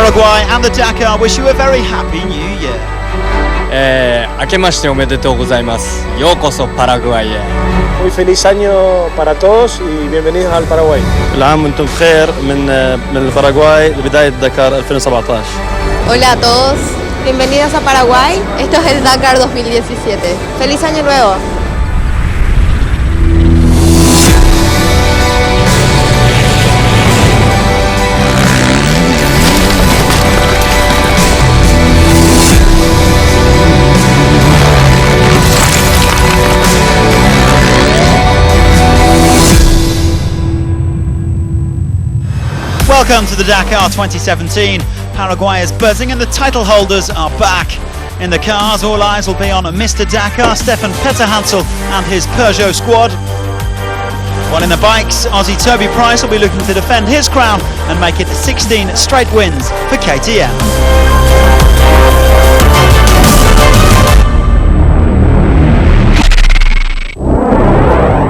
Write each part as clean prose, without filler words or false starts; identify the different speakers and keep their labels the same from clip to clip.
Speaker 1: Paraguay and the Dakar wish you a very happy new year.
Speaker 2: 明けましておめでとうございます。ようこそパラグアイへ。
Speaker 3: Muy feliz año para todos y bienvenidos al Paraguay.
Speaker 4: كل عام وانتم بخير من الباراغواي لبداية دكار 2017.
Speaker 5: Hola a todos, bienvenidos a Paraguay. Esto es el Dakar 2017. ¡Feliz año nuevo!
Speaker 1: Welcome to the Dakar 2017. Paraguay is buzzing and the title holders are back. In the cars, all eyes will be on Mr. Dakar, Stefan Petterhansel and his Peugeot squad. While in the bikes, Aussie Toby Price will be looking to defend his crown and make it 16 straight wins for KTM.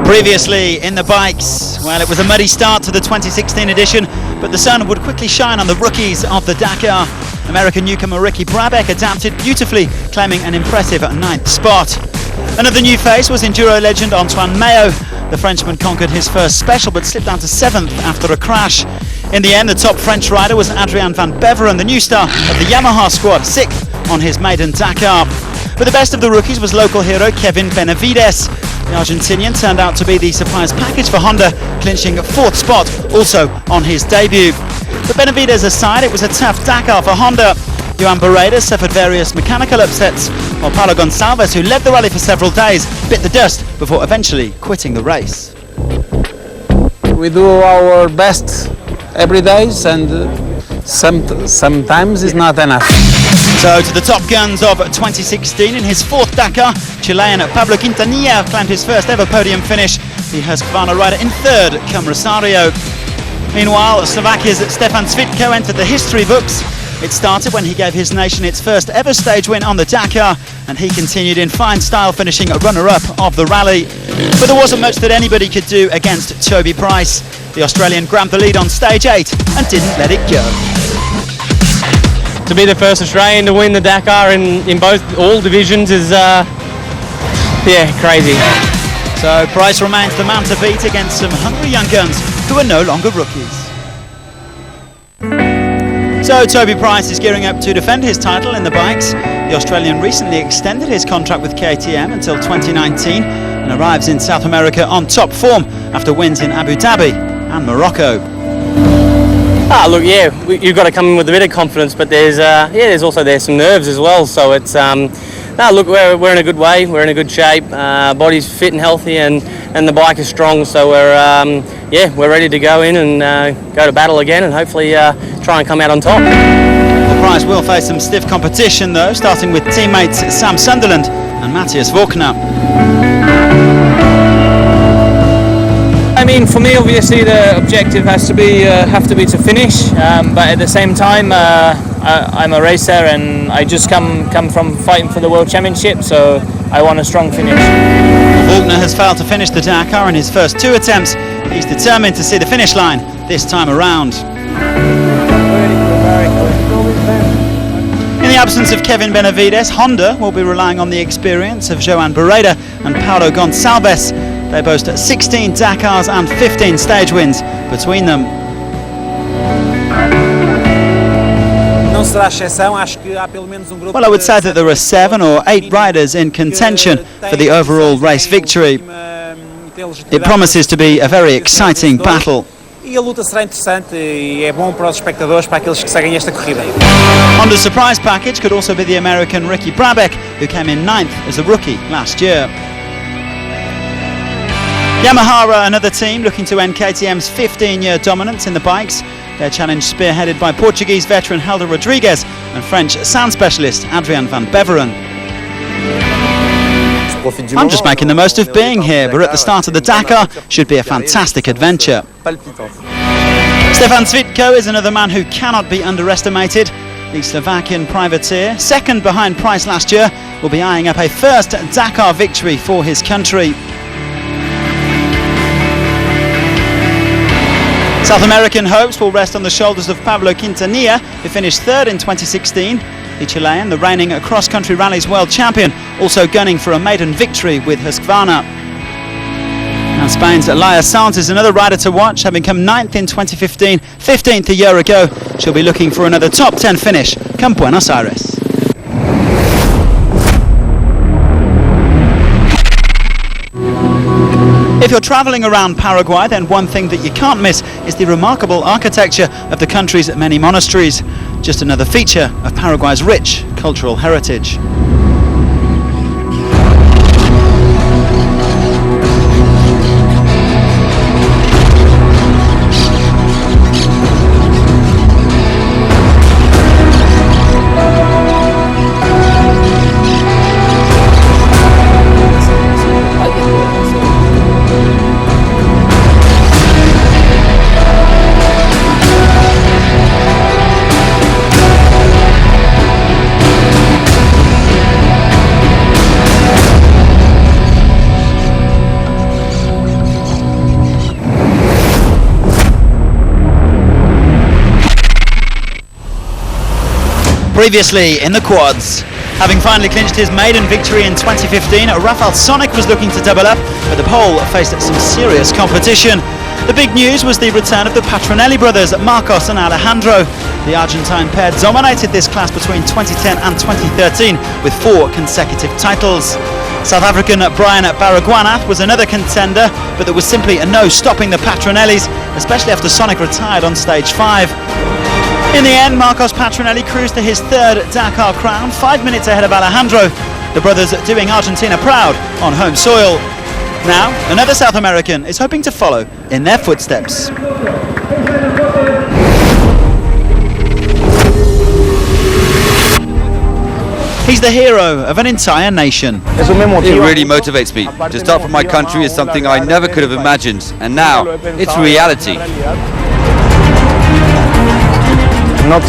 Speaker 1: Previously in the bikes, well, it was a muddy start to the 2016 edition, but the sun would quickly shine on the rookies of the Dakar. American newcomer Ricky Brabec adapted beautifully, claiming an impressive 9th spot. Another new face was Enduro legend Antoine Mayo. The Frenchman conquered his first special but slipped down to 7th after a crash. In the end, the top French rider was Adrian van Beveren, the new star of the Yamaha squad, 6th on his maiden Dakar. But the best of the rookies was local hero Kevin Benavides. The Argentinian turned out to be the surprise package for Honda, clinching a 4th spot also on his debut. But Benavides aside, it was a tough Dakar for Honda. Joan Barreda suffered various mechanical upsets, while Paulo Gonçalves, who led the rally for several days, bit the dust before eventually quitting the race.
Speaker 6: We do our best every day, and sometimes it's not enough.
Speaker 1: So to the top guns of 2016, in his 4th Dakar, Chilean Pablo Quintanilla claimed his first ever podium finish. The Husqvarna rider in 3rd come Rosario. Meanwhile, Slovakia's Stefan Svitko entered the history books. It started when he gave his nation its first ever stage win on the Dakar, and he continued in fine style, finishing a runner-up of the rally. But there wasn't much that anybody could do against Toby Price. The Australian grabbed the lead on stage 8 and didn't let it go.
Speaker 2: To be the first Australian to win the Dakar in all divisions is crazy.
Speaker 1: So Price remains the man to beat against some hungry young guns who are no longer rookies. So Toby Price is gearing up to defend his title in the bikes. The Australian recently extended his contract with KTM until 2019 and arrives in South America on top form after wins in Abu Dhabi and Morocco.
Speaker 2: You've got to come in with a bit of confidence, but there's also some nerves as well. So it's we're in a good way, we're in a good shape. Body's fit and healthy, and the bike is strong. So we're ready to go in and go to battle again, and hopefully try and come out on top.
Speaker 1: The Price will face some stiff competition though, starting with teammates Sam Sunderland and Matthias Vorkner.
Speaker 7: I mean, for me, obviously, the objective have to be to finish. But at the same time, I'm a racer, and I just come from fighting for the World Championship, so I want a strong finish.
Speaker 1: Vorkner has failed to finish the Dakar in his first 2 attempts. He's determined to see the finish line this time around. In the absence of Kevin Benavides, Honda will be relying on the experience of Joan Barreda and Paulo Gonçalves. They boast 16 Dakars and 15 stage wins between them. Well, I would say that there are 7 or 8 riders in contention for the overall race victory. It promises to be a very exciting battle. Honda's surprise package could also be the American Ricky Brabec, who came in 9th as a rookie last year. Yamaha are another team looking to end KTM's 15-year dominance in the bikes. Their challenge spearheaded by Portuguese veteran Helder Rodriguez and French sound specialist Adrian van Beveren. I'm just making the most of being here, but at the start of the Dakar should be a fantastic adventure. Stefan Svitko is another man who cannot be underestimated. The Slovakian privateer, second behind Price last year, will be eyeing up a first Dakar victory for his country. South American hopes will rest on the shoulders of Pablo Quintanilla, who finished third in 2016. The Chilean, the reigning cross-country rallies world champion, also gunning for a maiden victory with Husqvarna. And Spain's Laia Sanz is another rider to watch, having come 9th in 2015, 15th a year ago. She'll be looking for another top 10 finish come Buenos Aires. If you're travelling around Paraguay, then one thing that you can't miss is the remarkable architecture of the country's many monasteries. Just another feature of Paraguay's rich cultural heritage. Previously in the quads, having finally clinched his maiden victory in 2015, Rafael Sonic was looking to double up, but the pole faced some serious competition. The big news was the return of the Patronelli brothers, Marcos and Alejandro. The Argentine pair dominated this class between 2010 and 2013 with 4 consecutive titles. South African Brian Baragwanath was another contender, but there was simply no stopping the Patronellis, especially after Sonic retired on stage 5. In the end, Marcos Patronelli cruised to his 3rd Dakar crown, 5 minutes ahead of Alejandro. The brothers doing Argentina proud on home soil. Now, another South American is hoping to follow in their footsteps. He's the hero of an entire nation.
Speaker 8: It really motivates me. To start from my country is something I never could have imagined, and now it's reality. I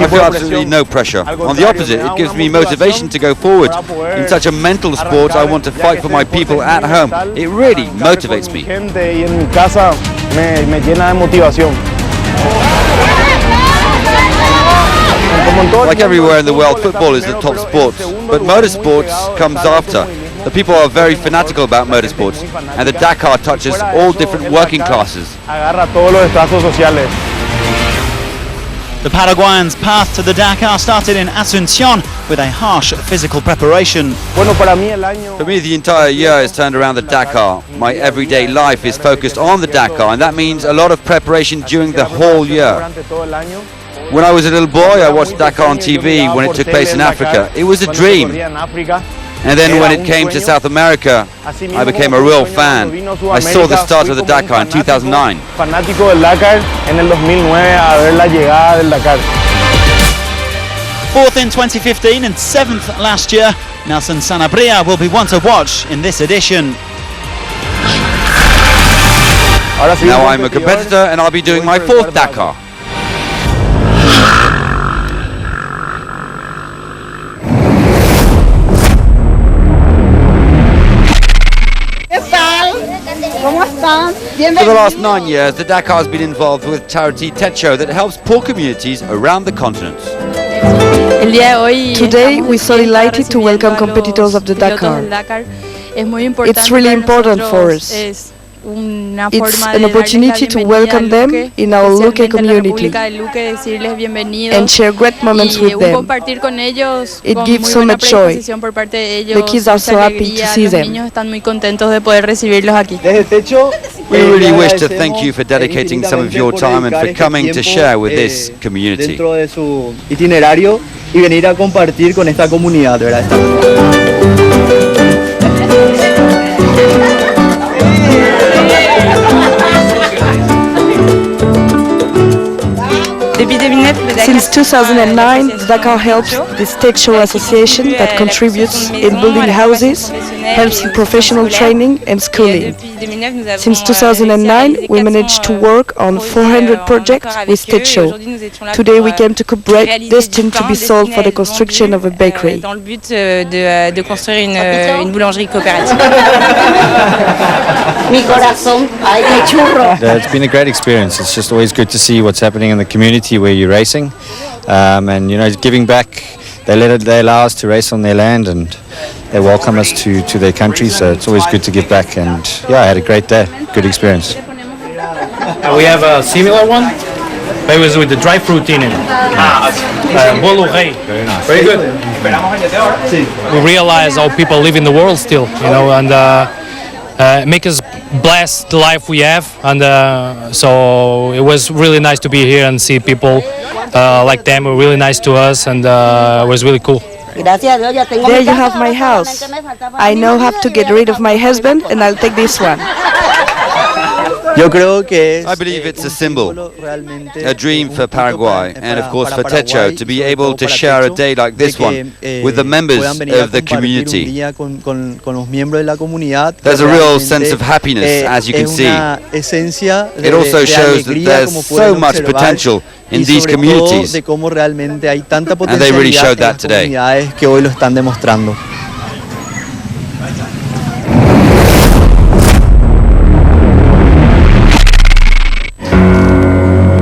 Speaker 8: feel absolutely no pressure. On the opposite, it gives me motivation to go forward. In such a mental sport, I want to fight for my people at home. It really motivates me. Like everywhere in the world, football is the top sport, but motorsports comes after. The people are very fanatical about motorsports, and the Dakar touches all different working classes.
Speaker 1: The Paraguayans' path to the Dakar started in Asunción with a harsh physical preparation.
Speaker 8: For me, the entire year is turned around the Dakar. My everyday life is focused on the Dakar, and that means a lot of preparation during the whole year. When I was a little boy, I watched Dakar on TV when it took place in Africa. It was a dream. And then when it came to South America, I became a real fan. I saw the start of the Dakar in 2009.
Speaker 1: Fourth in 2015 and 7th last year, Nelson Sanabria will be one to watch in this edition.
Speaker 8: Now I'm a competitor and I'll be doing my 4th Dakar. For the last 9 years, the Dakar has been involved with charity Techo that helps poor communities around the continent.
Speaker 9: Today, we're so delighted to welcome competitors of the Dakar. It's really important for us. It's an opportunity to welcome them in our Luque community and share great moments with them. It gives so much joy. The kids are so happy to see them.
Speaker 8: We really wish to thank you for dedicating some of your time and for coming to share with this community.
Speaker 9: Since 2009, the Dakar helps the Stage Show Association that contributes in building houses, helps in professional training and schooling. Since 2009, we managed to work on 400 projects with Stage Show. Today we came to Coupbreak, destined to be sold for the construction of a bakery.
Speaker 10: Dans le but de construire une boulangerie coopérative.
Speaker 11: It's been a great experience. It's just always good to see what's happening in the community where you're racing, and you know, giving back. They allow us to race on their land, and they welcome us to their country. So it's always good to give back. And yeah, I had a great day. Good experience.
Speaker 12: We have a similar one. It was with the dry fruit in it. Very good. We realize how people live in the world still, you know, and make us bless the life we have. And so it was really nice to be here and see people like them were really nice to us, and it was really cool.
Speaker 9: There you have my house. I now have to get rid of my husband, and I'll take this one.
Speaker 8: I believe it's a symbol, a dream for Paraguay, and of course for Techo to be able to share a day like this one with the members of the community. There's a real sense of happiness, as you can see. It also shows that there's so much potential in these communities, and they really showed that today.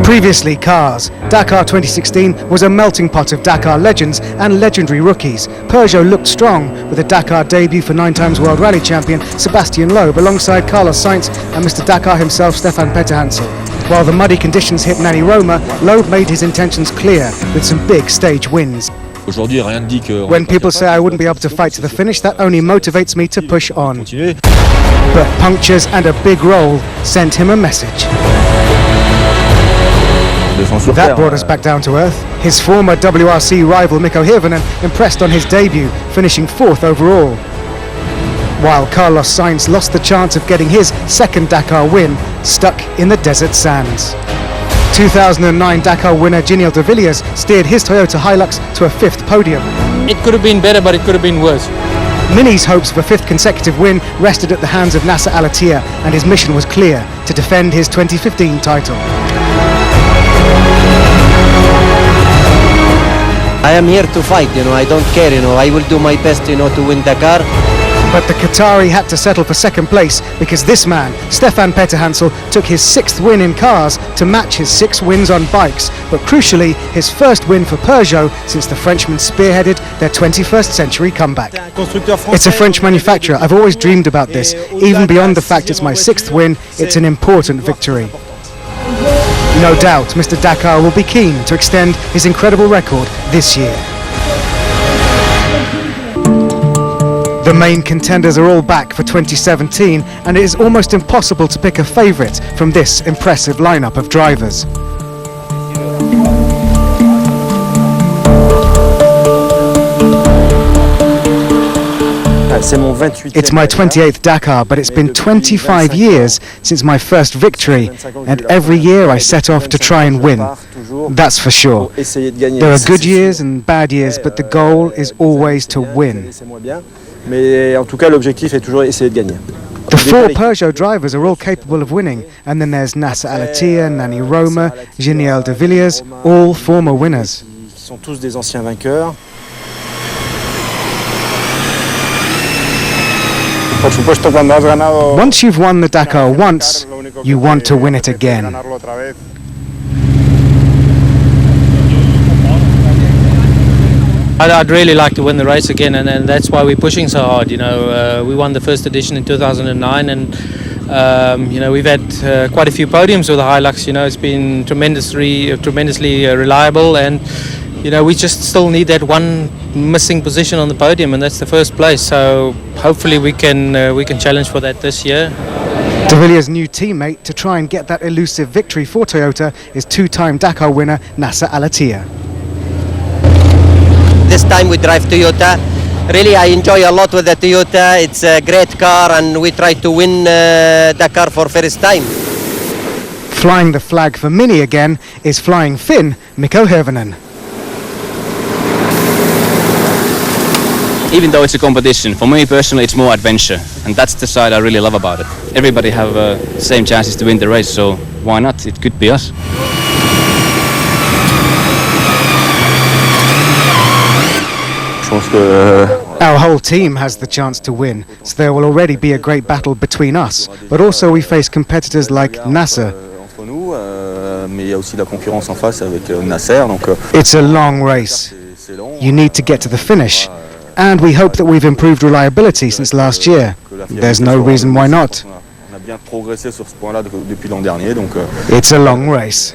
Speaker 13: Previously, Cars. Dakar 2016 was a melting pot of Dakar legends and legendary rookies. Peugeot looked strong with a Dakar debut for 9 times World Rally champion Sebastian Loeb alongside Carlos Sainz and Mr. Dakar himself, Stefan Peterhansel. While the muddy conditions hit Nani Roma, Loeb made his intentions clear with some big stage wins. When people say I wouldn't be able to fight to the finish, that only motivates me to push on. But punctures and a big roll sent him a message. That brought us back down to earth. His former WRC rival Mikko Hirvonen impressed on his debut, finishing 4th overall. While Carlos Sainz lost the chance of getting his second Dakar win, stuck in the desert sands. 2009 Dakar winner Giniel de Villiers steered his Toyota Hilux to a 5th podium.
Speaker 12: It could have been better, but it could have been worse.
Speaker 13: Mini's hopes of a 5th consecutive win rested at the hands of Nasser Al-Attiyah, and his mission was clear: to defend his 2015 title.
Speaker 14: I am here to fight, I don't care, I will do my best, to win Dakar.
Speaker 13: But the Qatari had to settle for second place because this man, Stefan Peterhansel, took his 6th win in cars to match his 6 wins on bikes, but crucially his first win for Peugeot since the Frenchman spearheaded their 21st century comeback. It's a French manufacturer. I've always dreamed about this. Even beyond the fact it's my 6th win, it's an important victory. No doubt Mr. Dakar will be keen to extend his incredible record this year. The main contenders are all back for 2017, and it is almost impossible to pick a favourite from this impressive lineup of drivers. It's my 28th Dakar, but it's been 25 years since my first victory, and every year I set off to try and win. That's for sure. There are good years and bad years, but the goal is always to win. The 4 Peugeot drivers are all capable of winning, and then there's Nasser Al-Attiyah, Nani Roma, Giniel de Villiers, all former winners. Once you've won the Dakar once, you want to win it again.
Speaker 12: I'd really like to win the race again, and that's why we're pushing so hard. We won the first edition in 2009, and we've had quite a few podiums with the Hilux. It's been tremendously reliable, and we just still need that one missing position on the podium, and that's the first place. So hopefully we can challenge for that this year.
Speaker 13: De Villiers' new teammate to try and get that elusive victory for Toyota is 2-time Dakar winner Nasser Al-Attiyah.
Speaker 14: This time we drive Toyota. Really, I enjoy a lot with the Toyota. It's a great car, and we try to win Dakar for first time.
Speaker 13: Flying the flag for Mini again is Flying Finn Mikko Hirvonen.
Speaker 15: Even though it's a competition, for me personally it's more adventure, and that's the side I really love about it. Everybody have same chances to win the race, so why not? It could be us.
Speaker 13: Our whole team has the chance to win, so there will already be a great battle between us, but also we face competitors like Nasser. It's a long race. You need to get to the finish. And we hope that we've improved reliability since last year. There's no reason why not. It's a long race.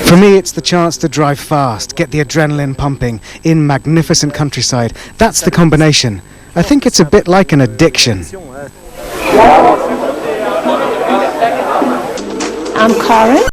Speaker 13: For me, it's the chance to drive fast, get the adrenaline pumping, in magnificent countryside. That's the combination. I think it's a bit like an addiction.
Speaker 16: I'm Karen.